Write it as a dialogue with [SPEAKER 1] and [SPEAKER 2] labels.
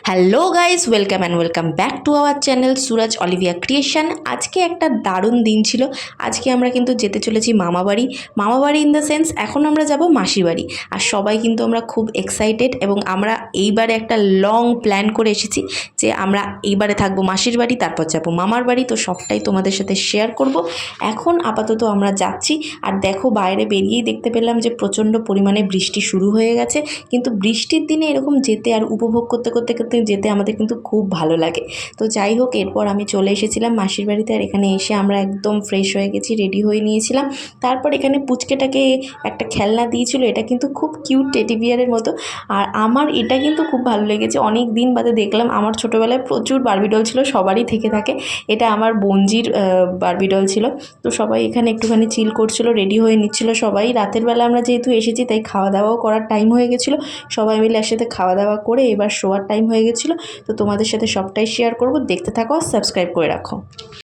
[SPEAKER 1] Hello guys, welcome and welcome back to our channel Suraj Olivia creation. আজকে একটা দারুণ দিন ছিল। আজকে আমরা কিন্তু যেতে চলেছি মামাবাড়ি। মামাবাড়ি ইন দ্য সেন্স এখন আমরা যাব মাসির বাড়ি। আর সবাই কিন্তু আমরা খুব এক্সাইটেড এবং আমরা এইবারে একটা লং প্ল্যান করে এসেছি যে আমরা এইবারে থাকবো মাসির বাড়ি, তারপর যাবো মামার বাড়ি। তো সবটাই তোমাদের সাথে শেয়ার করব। এখন আপাতত আমরা যাচ্ছি। আর দেখো, বাইরে বেরিয়েই দেখতে পেলাম যে প্রচণ্ড পরিমাণে বৃষ্টি শুরু হয়ে গেছে। কিন্তু বৃষ্টির দিনে এরকম যেতে আর উপভোগ করতে করতে করতে যেতে আমাদের কিন্তু খুব ভালো লাগে। তো যাই হোক, এরপর আমি চলে এসেছিলাম মাসির বাড়িতে। আর এখানে এসে আমরা একদম ফ্রেশ হয়ে গেছি, রেডি হয়ে নিয়েছিলাম। তারপর এখানে পুচকেটাকে একটা খেলনা দিয়েছিল, এটা কিন্তু খুব কিউট টেডি বিয়ারের মতো। আর আমার এটা কিন্তু খুব ভালো লেগেছে। অনেক দিন বাদে দেখলাম। আমার ছোটোবেলায় প্রচুর বারবি ডল ছিল, সবারই থেকে থাকে। এটা আমার বোনজির বারবি ডল ছিল। তো সবাই এখানে একটুখানি চিল করছিল, রেডি হয়ে নিচ্ছিল সবাই। রাতের বেলা আমরা যেহেতু এসেছি, তাই খাওয়া দাওয়াও করার টাইম হয়ে গেছিলো। সবাই মিলে একসাথে খাওয়া দাওয়া করে এবার শোয়ার টাইম হয়ে গেছিলো। তো তোমাদের সাথে সবটাই শেয়ার করব, দেখতে থাকো আর সাবস্ক্রাইব করে রাখো।